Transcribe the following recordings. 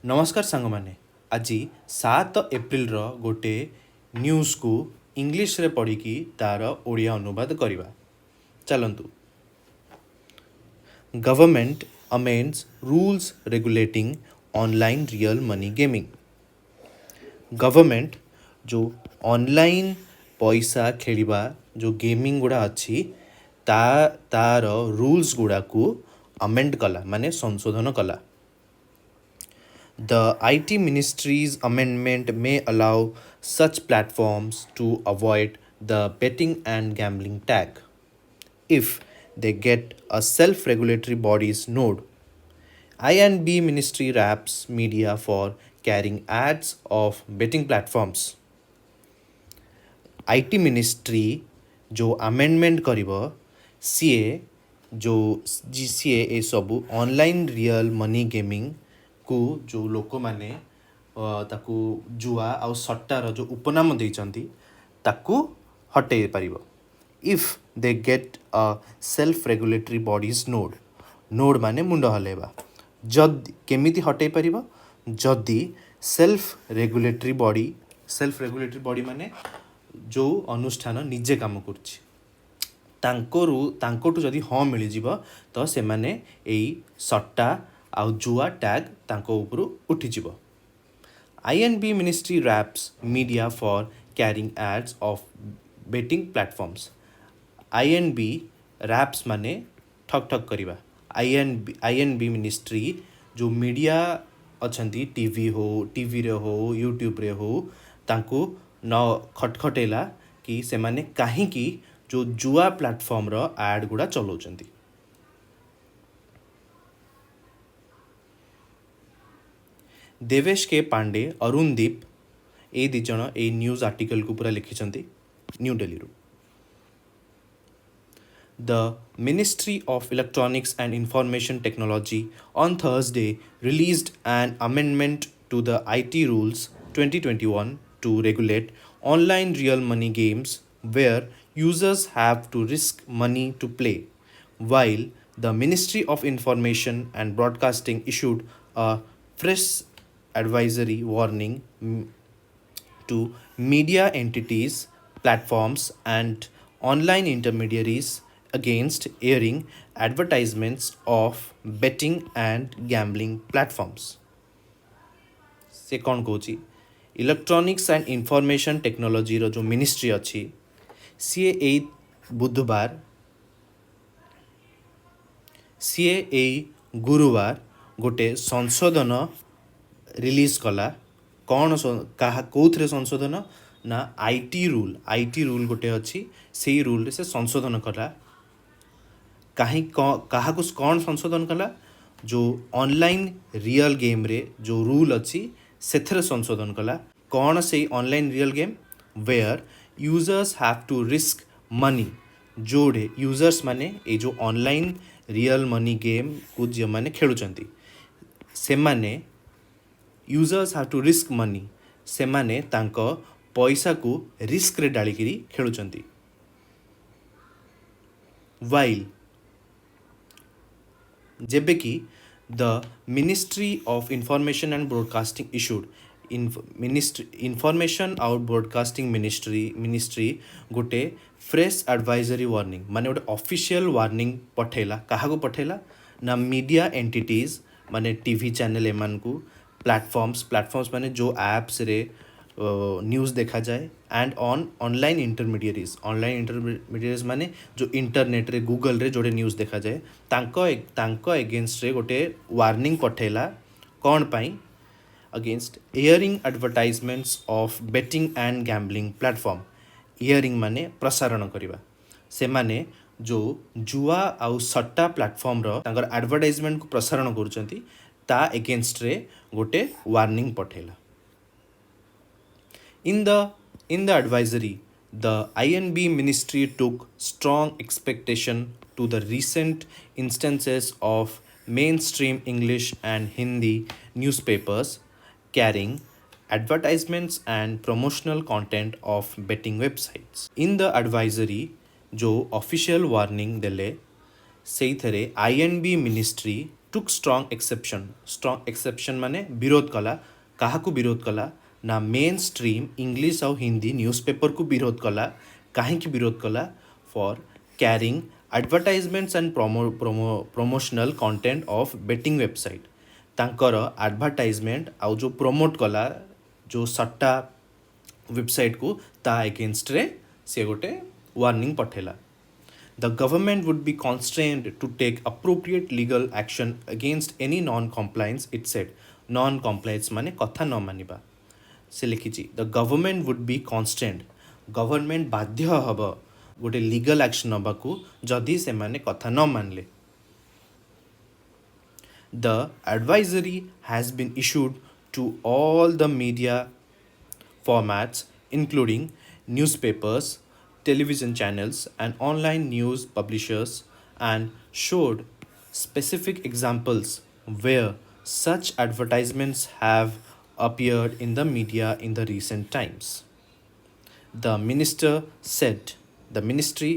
नमस्कार सांग मैंने आज 7 एप्रिल गोटे न्यूज को इंग्लिश रे पढ़ी की तार ओडिया अनुवाद करवा। चलतु। Government amends rules regulating online real money gaming. Government जो ऑनलाइन पैसा खेलिबा जो गेमिंग गुड़ा अच्छी तार रूल्स गुड़ा को अमेंड कला माने संशोधन कला। The IT Ministry's amendment may allow such platforms to avoid the betting and gambling tag if they get a self-regulatory body's node. INB Ministry wraps media for carrying ads of betting platforms. IT Ministry जो amendment करिबो CA जो GCA ए सबू online real money gaming को जो लोक माने ताकू जुआ आ सट्टार जो उपनाम देइचंती ताकू हटे पारिबो if they get a self regulatory bodies नोड माने मुंड हलेबा जद केमिति हटे पारिबो जदि सेल्फ रेगुलेटरी बॉडी माने जो अनुष्ठान निजे काम करुछि तांकोटू जदि हाँ मिल तो से माने एई सट्टा आउ जुआ टैग तांको उपरु उठिजिवो। INB ministry raps media for carrying ads of betting platforms. INB raps माने ठक ठक करिबा। INB मिनिस्ट्री जो मीडिया अछंती टीवी रे हो यूट्यूब रे हो तांको न खटखटेला कि से माने काहे की जो जुआ प्लेटफॉर्म रो एड गुड़ा चलाउछंती। देवेश के पांडे अरुणदीप ए दी जन ए न्यूज आर्टिकल को पूरा लिखिछंती न्यू दिल्ली रू। The Ministry of Electronics and Information Technology on Thursday released an amendment to the IT Rules 2021 to regulate online real money games where users have to risk money to play, while the Ministry of Information and Broadcasting issued a fresh advisory warning to media entities, platforms, and online intermediaries against airing advertisements of betting and gambling platforms. से कौन कहूँ electronics and information technology रो जो ministry अच्छी सी ए बुधवार सी ए गुरुवार गोटे संशोधन release कला कौन कहा कौथरे संशोधन ना आईटी रूल गोटे अच्छी से रूल से संशोधन कला कहीं क्या कौन संशोधन कला जो ऑनलाइन रियल गेम रे जो रूल अच्छी सेथरे संशोधन कला कौन से online real game where users have to risk money जोड़े यूजर्स माने ए जो ऑनलाइन रियल मनी गेम को जो माने खेलुचंती से माने users have to risk money से माने तांको पैसा को रिस्क रे डालिकिरी खेलुचंती वाइल जेबे कि the ministry of information and broadcasting issued information out broadcasting ministry गोटे फ्रेश एडवाइजरी वार्निंग माने गोटे ऑफिशियल वार्निंग पठेला कहा को पठेला ना मीडिया एंटिटीज माने टीवी चैनल एमान को प्लेटफॉर्म्स माने जो एप्स रे न्यूज़ देखा जाए एंड ऑनलाइन इंटरमीडिएट्स माने जो इंटरनेट रे गूगल रे जोड़े न्यूज़ देखा जाए तांको अगेंस्ट रे गोटे वार्निंग पठेला कौन पाई against airing advertisements of betting and gambling platform. Airing माने प्रसारण करवा से माने जो जुआ आउ सट्टा प्लेटफॉर्म रो तांकर एडवर्टाइजमेंट को प्रसारण करूचंती ता अगेंस्ट रे गोटे warning पठेला। In the advisory, the INB ministry took strong expectation to the recent instances of mainstream English and Hindi newspapers carrying advertisements and promotional content of betting websites. In the advisory, जो official warning देले से INB ministry took strong exception माने विरोध कला काहाकू विरोध कला ना main stream English और हिंदी न्यूज़पेपर को विरोध कला काहेकि विरोध कला for carrying advertisements and promotional content of betting website तांकर एडवर्टाइजमेंट आउ जो प्रमोट कला जो सट्टा वेबसाइट को ता अगेंस्ट रे से गोटे warning पठेला The government would be constrained to take appropriate legal action against any non-compliance, it said. Non-compliance माने कथा न मानिबा से लिखिछि the government would be constrained government बाध्य हब गोटे legal action नबाकू जदि से माने कथा न मानले The advisory has been issued to all the media formats including newspapers, television channels, and online news publishers and showed specific examples where such advertisements have appeared in the media in the recent times. The ministry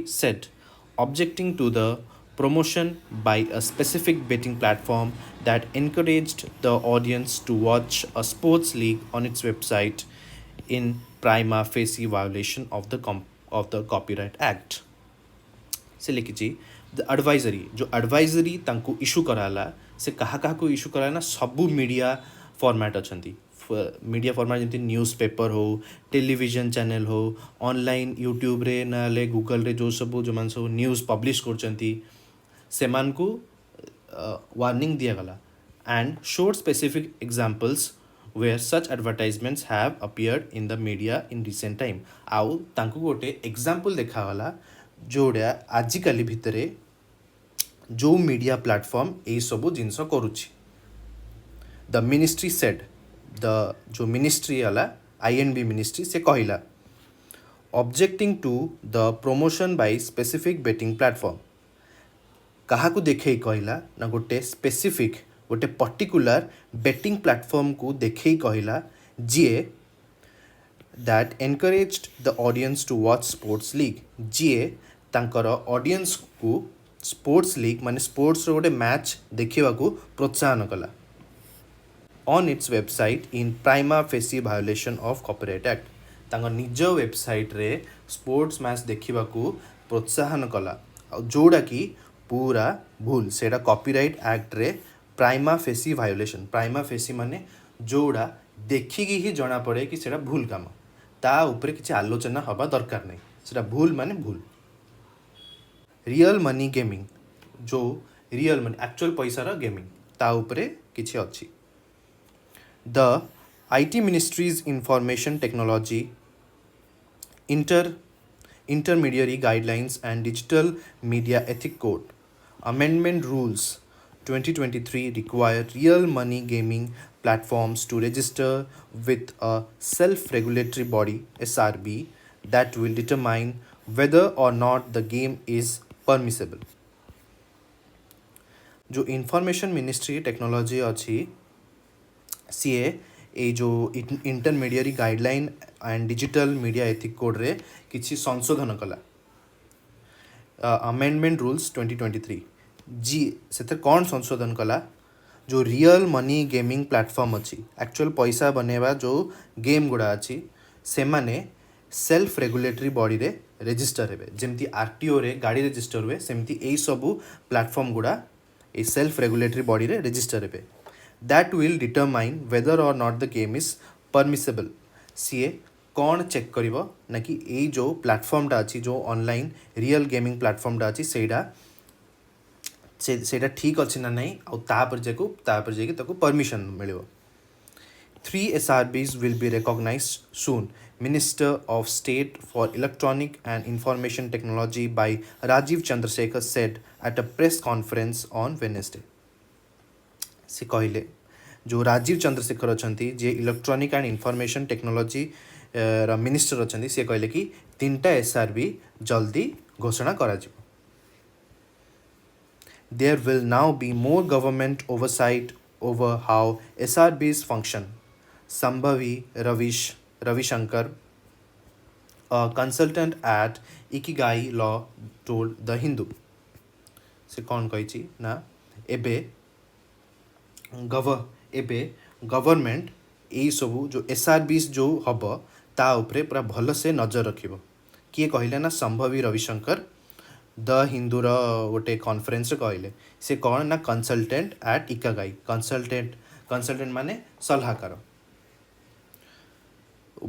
said, objecting to the promotion by a specific betting platform that encouraged the audience to watch a sports league on its website in prima facie violation of the Copyright Act. से लिखिछि the advisory जो advisory तांको issue कराला से कहा को issue कराला सबू media format अछंती media format जमती न्यूज़पेपर हो टेलीविजन चैनल हो ऑनलाइन यूट्यूब रे नाले गूगल रे जो सब जो मान सब न्यूज़ पब्लिश करचंती सेमान को वार्निंग दिया गला and showed specific examples where such advertisements have appeared in the media in recent time आउ तांको गोटे एग्जांपल देखागला जोड़ा आजिकाली भितरे जो मीडिया प्लेटफॉर्म ए सबू जिनस करुछि द मिनिस्ट्री सेड द जो मिनिस्ट्री वाला आईएनबी मिनिस्ट्री से कहला objecting to the promotion by specific betting platform कहा को देखे कहला ना गोटे स्पेसिफिक गोटे पर्टिकुलर बेटिंग प्लेटफॉर्म को देखे कहला जीए that encouraged the audience to watch sports league जीए तांकर ऑडियंस को स्पोर्ट्स लीग माने स्पोर्ट्स रो गोटे मैच देखिबा को प्रोत्साहन कला on its website in prima facie violation of copyright act तांकर निज वेबसाइट रे स्पोर्ट्स मैच देखिबा को प्रोत्साहन कला जोड़ा कि पूरा भूल सेटा कॉपीराइट एक्ट रे prima facie violation prima facie माने जोड़ा देखिकी ही जना पड़े कि सेटा भूल काम ता ऊपर किसी आलोचना हवा दरकार नहीं सेटा भूल माने भूल रियल मनी गेमिंग जो रियल मनी एक्चुअल पैसार गेमिंग ता ऊपर किसी अच्छी the IT ministries information technology intermediary guidelines and digital media ethic code amendment rules 2023 require real money gaming platforms to register with a self-regulatory body SRB that will determine whether or not the game is permissible. जो information ministry technology अच्छी CA ए जो intermediary guideline and digital media ethic code रे किछि संशोधन कला amendment rules 2023 जी से कौन संशोधन कला जो रियल मनी गेमिंग प्लेटफॉर्म अच्छी एक्चुअल पैसा बनेबा जो गेम गुड़ा अच्छी से माने सेल्फ रेगुलेटरी बॉडी रे रजिस्टर हेबे जेमती आरटीओ रे गाड़ी रजिस्टर हुए सेमती एई सबू प्लेटफॉर्म गुड़ा ए सेल्फ रेगुलेटरी बॉडी रे रजिस्टर हेबे दैट विल डिटरमाइन वेदर और not the game is permissible CA कौन चेक करिवो ना कि ए जो प्लेटफॉर्मटा अच्छी जो ऑनलाइन रियल गेमिंग प्लेटफॉर्मटा अच्छी सेटा ठीक अच्छी ना नहीं और तापर जाके ताको permission मिलिवो 3 SRBs will be recognized soon. Minister of State for Electronic and Information Technology by Rajiv Chandrasekhar said at a press conference on Wednesday. से कहले जो राजीव चंद्रशेखर अछंती जे इलेक्ट्रॉनिक एंड इंफॉर्मेशन टेक्नोलॉजी रा मिनिस्टर अछंती से कहले कि 3टा SRB जल्दी घोषणा करा जिवो There will now be more government oversight over how SRBs function. Sambhavi Ravishankar, a consultant at Ikigai Law, told The Hindu. से कौन कही ना एबे ଏବେ ଗଭର୍ଣ୍ଣମେଣ୍ଟ ଏଇ ସବୁ जो SRBs जो हब ता उपरे पूरा भल से नजर रखिब किए कहले ना संभवी रविशंकर द हिंदूर गोटे कॉन्फ्रेंस कहले से कौन ना कंसल्टेंट एट इकागाई कंसल्टेंट माने सलाहकार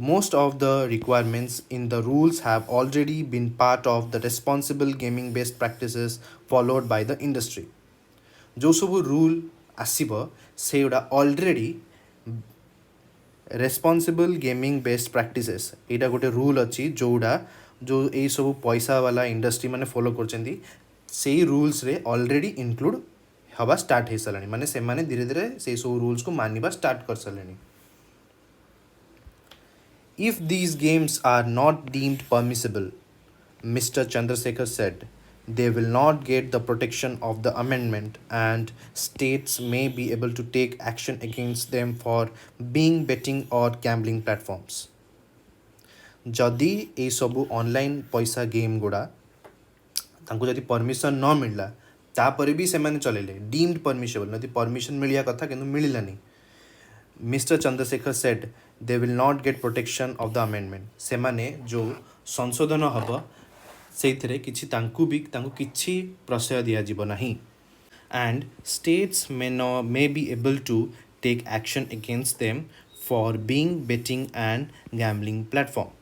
most of the requirements in the rules have already been part of the responsible gaming based practices followed by the industry जो सब रूल आसीबो सेउडा already responsible gaming based practices एटा गोटे रूल अच्छी जोड़ा जो ये सब पैसा वाला इंडस्ट्री माने फॉलो करछंती से रूल्स रे ऑलरेडी इंक्लूड हवा स्टार्ट हो सारे माने से माने धीरे धीरे से सब रूल्स को मानिबा स्टार्ट कर सारे if these games are not deemed permissible Mr. Chandrasekhar said they will not get the protection of the amendment and states may be able to take action against them for being betting or gambling platforms जदि ये सब online पैसा game गुड़ा तांको जदि permission न मिलला तापर भी से माने चलेले डीम्ड परमिशेबल नदी परमिशन मिलिया कथा किंतु मिलिलानी Mr. Chandrasekhar said they will not get protection of the amendment से माने जो संशोधन हब से किछि तांकु भी तांकु किछि प्रशय दिया जीव नाही and states may be able to take action against them for being betting and gambling platform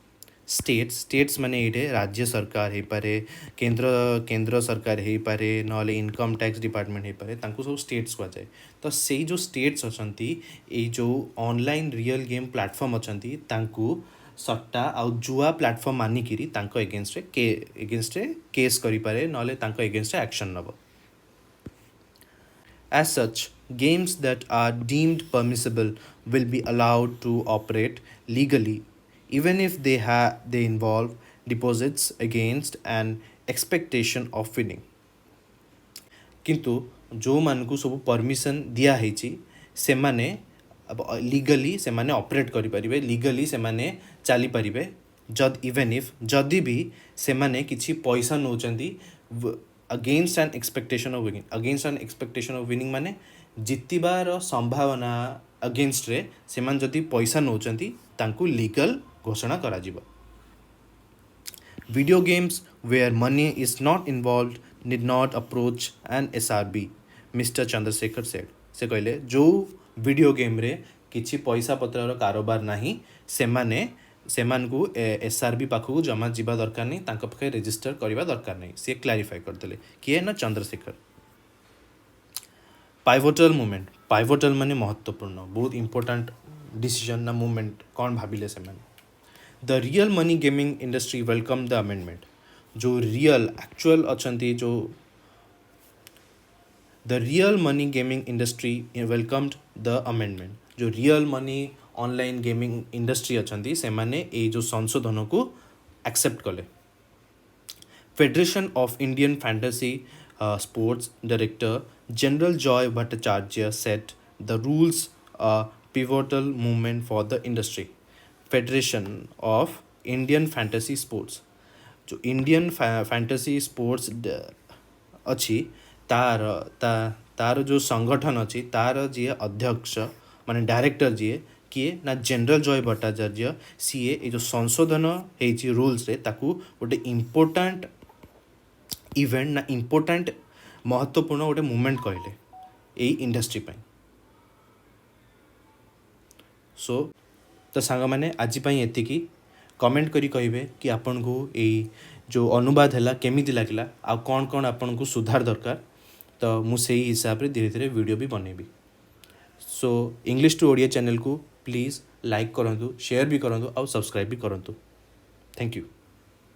states माने एटे राज्य सरकार हे पारे केंद्र सरकार हे पारे नले इनकम टैक्स डिपार्टमेंट हे पारे तांको सब स्टेट्स को जाए तो से जो स्टेट्स अछंती ए जो ऑनलाइन रियल गेम प्लेटफॉर्म अछंती तांको सट्टा आउ जुआ प्लेटफॉर्म मानिकिरी तांको एगेंस्ट रे केस करि पारे नले तांको एगेंस्ट एक्शन नब As such, games that are deemed permissible will be allowed to operate legally even if they involve deposits against an expectation of winning. किंतु जो मानकु सब परमिशन दिया हेची से माने अब लीगली से माने ऑपरेट करि परिबे लीगली से माने चली परिबे जद इवन इफ जदि भी से माने किछि पैसा नोचंती against an expectation of winning माने जितिबार संभावना अगेंस्ट रे से मान जदि पैसा नोचंती तांकु लीगल घोषणा करा जिवो video games where money is not involved need not approach an SRB Mr. Chandrasekhar said से कहले जो वीडियो गेम रे किछि पैसा पत्रर कारोबार नाही सेमानकु SRB पाखु जमा जीवा दरकार नहीं तांक पाखे रजिस्टर करबा दरकार नहीं से क्लैरिफाई करदेले किए ना चंद्रशेखर पाइवोटल माने महत्वपूर्ण बहुत इंपोर्टेंट डिसीजन ना मूवमेंट कौन भाबिले से the real money gaming industry welcome the amendment जो रियल एक्चुअल अछंती जो the real money gaming industry welcomed the amendment जो real money online gaming industry अछंती से माने ए जो संशोधन को एक्सेप्ट कले federation of Indian fantasy sports director general Joy Bhattacharya set the rules pivotal movement for the industry federation of Indian fantasy sports जो इंडियन फैंटेसी स्पोर्ट्स अच्छी तार जो संगठन अच्छी तार जी अध्यक्ष माने डायरेक्टर जी किए ना जनरल जॉय भट्टाचार्य सीए ये जो संशोधन होती रूल्स रे ताकू गोटे इम्पोर्टाट इवेंट ना इम्पोर्टाट महत्वपूर्ण गोटे मूवमेंट कहले यही इंडस्ट्री पाई सो तो सांग मैंने आज एतिकी कमेंट करी कहिबे कि आपन को यही जो अनुवाद है केमिति लागला आ कौन कौन आपन को सुधार दरकार तो मुझे हिसाब से धीरे धीरे वीडियो भी बनैबी so English to Odia channel को प्लीज़ लाइक करूँ शेयर भी करूँ और सब्सक्राइब भी करूँ थैंक यू।